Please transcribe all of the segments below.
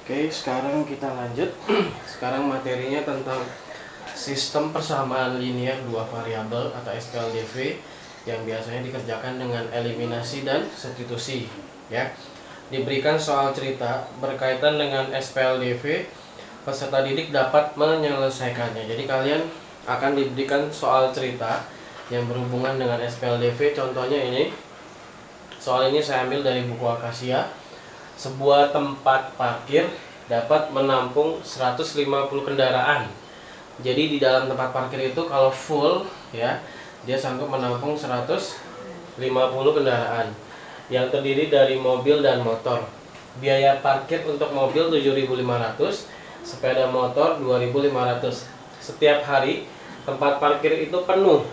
Oke, sekarang kita lanjut. Sekarang materinya tentang sistem persamaan linear dua variabel atau SPLDV yang biasanya dikerjakan dengan eliminasi dan substitusi. Ya, diberikan soal cerita berkaitan dengan SPLDV, peserta didik dapat menyelesaikannya. Jadi kalian akan diberikan soal cerita yang berhubungan dengan SPLDV. Contohnya ini. Soal ini saya ambil dari buku Akasia. Sebuah tempat parkir dapat menampung 150 kendaraan. Jadi di dalam tempat parkir itu kalau full ya, dia sanggup menampung 150 kendaraan yang terdiri dari mobil dan motor. Biaya parkir untuk mobil 7.500, sepeda motor 2.500. Setiap hari tempat parkir itu penuh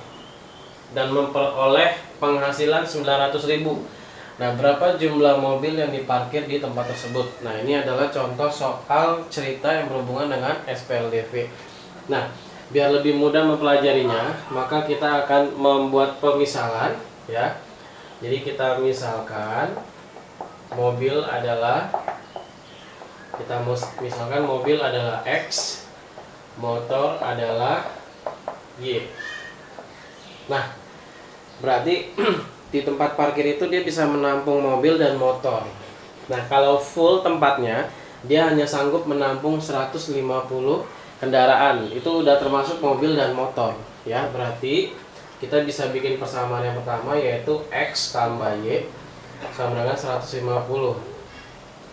dan memperoleh penghasilan 900.000. Nah, berapa jumlah mobil yang diparkir di tempat tersebut? Nah, ini adalah contoh soal cerita yang berhubungan dengan SPLDV. Nah, biar lebih mudah mempelajarinya, maka kita akan membuat pemisalan ya. Jadi kita misalkan mobil adalah X, motor adalah Y. Nah, berarti di tempat parkir itu dia bisa menampung mobil dan motor. Nah, kalau full tempatnya, dia hanya sanggup menampung 150 kendaraan. Itu udah termasuk mobil dan motor. Ya, berarti kita bisa bikin persamaan yang pertama, yaitu X tambah Y sama dengan 150.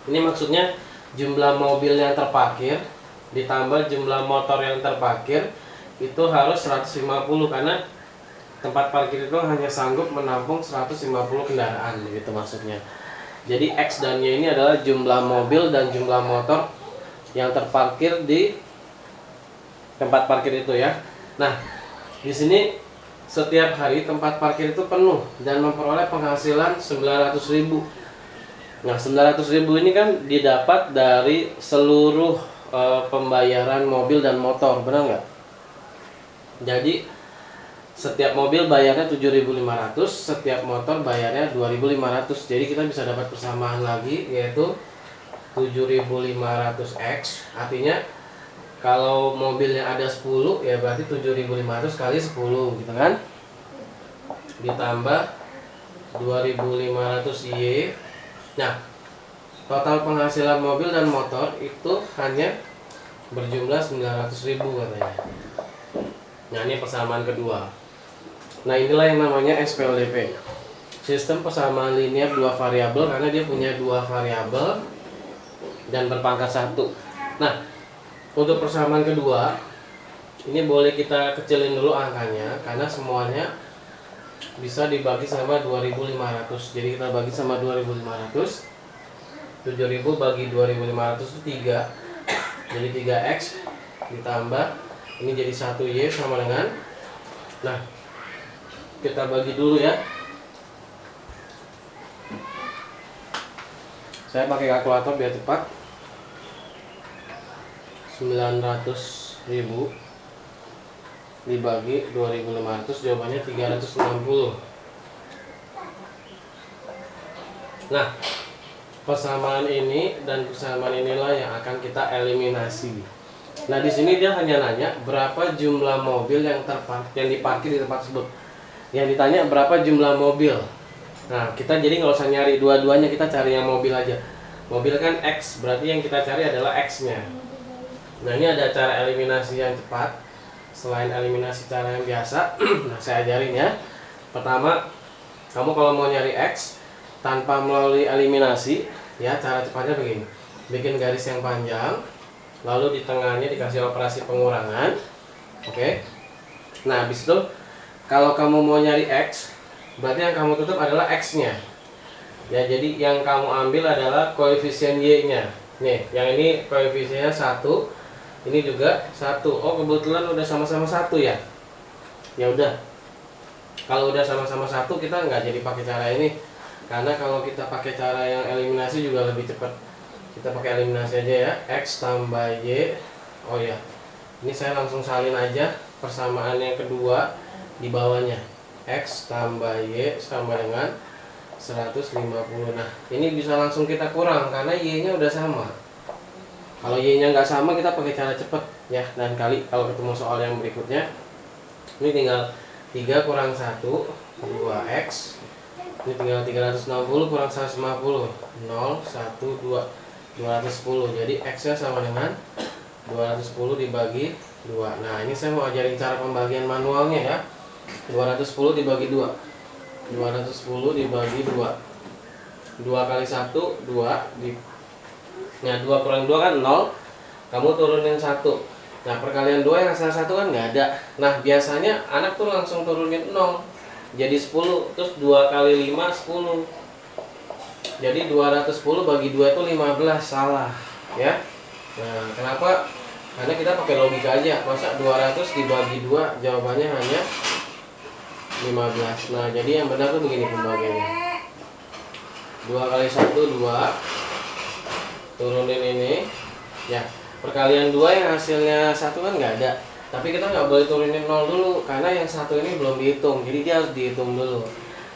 Ini maksudnya jumlah mobil yang terparkir ditambah jumlah motor yang terparkir itu harus 150, karena tempat parkir itu hanya sanggup menampung 150 kendaraan, gitu maksudnya. Jadi X dan Y ini adalah jumlah mobil dan jumlah motor yang terparkir di tempat parkir itu ya. Nah, di sini setiap hari tempat parkir itu penuh dan memperoleh penghasilan 900.000. Nah, 900.000 ini kan didapat dari seluruh pembayaran mobil dan motor, benar nggak? Jadi setiap mobil bayarnya 7.500, setiap motor bayarnya 2.500. Jadi kita bisa dapat persamaan lagi, yaitu 7.500X. Artinya kalau mobilnya ada 10, ya berarti 7.500 kali 10 gitu kan. Ditambah 2.500Y. Nah, total penghasilan mobil dan motor itu hanya berjumlah 900.000 katanya. Nah, ini persamaan kedua. Nah, inilah yang namanya SPLDV, sistem persamaan linear dua variabel, karena dia punya dua variabel dan berpangkat 1. Nah, untuk persamaan kedua ini boleh kita kecilin dulu angkanya, karena semuanya bisa dibagi sama 2.500. Jadi kita bagi sama 2.500. 7.000 bagi 2.500 itu 3. Jadi 3X ditambah ini jadi 1Y sama dengan, nah, kita bagi dulu ya. Saya pakai kalkulator biar cepat. 900.000 dibagi 2.500, jawabannya 360. Nah, persamaan ini dan persamaan inilah yang akan kita eliminasi. Nah, di sini dia hanya nanya berapa jumlah mobil yang diparkir di tempat tersebut. Yang ditanya berapa jumlah mobil. Nah, kita jadi nggak usah nyari dua-duanya, kita cari yang mobil aja. Mobil kan X, berarti yang kita cari adalah X-nya. Nah, ini ada cara eliminasi yang cepat selain eliminasi cara yang biasa. Nah, saya ajarin ya. Pertama, kamu kalau mau nyari X tanpa melalui eliminasi, ya, cara cepatnya begini. Bikin garis yang panjang, lalu di tengahnya dikasih operasi pengurangan. Oke. Nah, habis itu kalau kamu mau nyari X, berarti yang kamu tutup adalah X-nya. Ya, jadi yang kamu ambil adalah koefisien Y-nya. Nih, yang ini koefisiennya 1, ini juga 1. Oh, kebetulan udah sama-sama 1 ya. Ya udah. Kalau udah sama-sama 1, kita nggak jadi pakai cara ini. Karena kalau kita pakai cara yang eliminasi juga lebih cepat. Kita pakai eliminasi aja ya. X tambah Y. Oh ya. Ini saya langsung salin aja persamaan yang kedua di bawahnya. X tambah Y sama dengan 150. Nah, ini bisa langsung kita kurang karena Y nya udah sama. Kalau Y-nya nggak sama kita pakai cara cepet ya. Dan kali kalau ketemu soal yang berikutnya, ini tinggal 3 kurang 1 2x. Ini tinggal 360 kurang 150 0 1 2 210. Jadi x nya sama dengan 210 dibagi 2. Nah ini saya mau ajarin cara pembagian manualnya ya. 210 dibagi 2, 210 dibagi 2, 2 kali 1 2 nah 2 kurang 2 kan 0, kamu turunin 1. Nah perkalian 2 yang salah satu kan nggak ada. Nah biasanya anak tuh langsung turunin 0 jadi 10, terus 2 kali 5 10. Jadi 210 bagi 2 itu 15, salah ya. Nah kenapa? Karena kita pakai logika aja. Masa 200 dibagi 2 jawabannya hanya 15. Nah jadi yang benar tuh begini pembagiannya. 2 kali 1 2, turunin ini ya. Perkalian 2 yang hasilnya 1 kan nggak ada, tapi kita nggak boleh turunin 0 dulu karena yang satu ini belum dihitung, jadi dia harus dihitung dulu.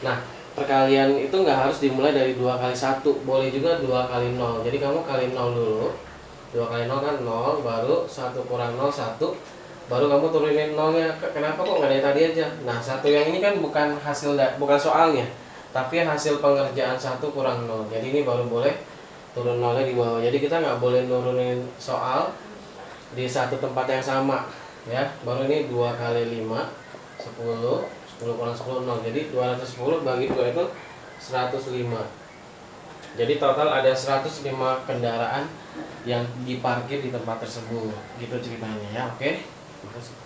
Nah perkalian itu nggak harus dimulai dari 2 kali 1, boleh juga 2 kali 0. Jadi kamu kali 0 dulu, 2 kali 0 kan 0, baru 1 kurang 0 1, baru kamu turunin 0 nya. Kenapa kok nggak dari tadi aja? Nah satu yang ini kan bukan hasil, bukan soalnya, tapi hasil pengerjaan 1 kurang 0. Jadi ini baru boleh turun 0 nya di bawah. Jadi kita nggak boleh nurunin soal di satu tempat yang sama ya. Baru ini 2 kali 5 10, 10 kurang 10 0. Jadi 210 bagi 2 itu 105. Jadi total ada 105 kendaraan yang diparkir di tempat tersebut. Gitu ceritanya ya. Oke. Terima kasih.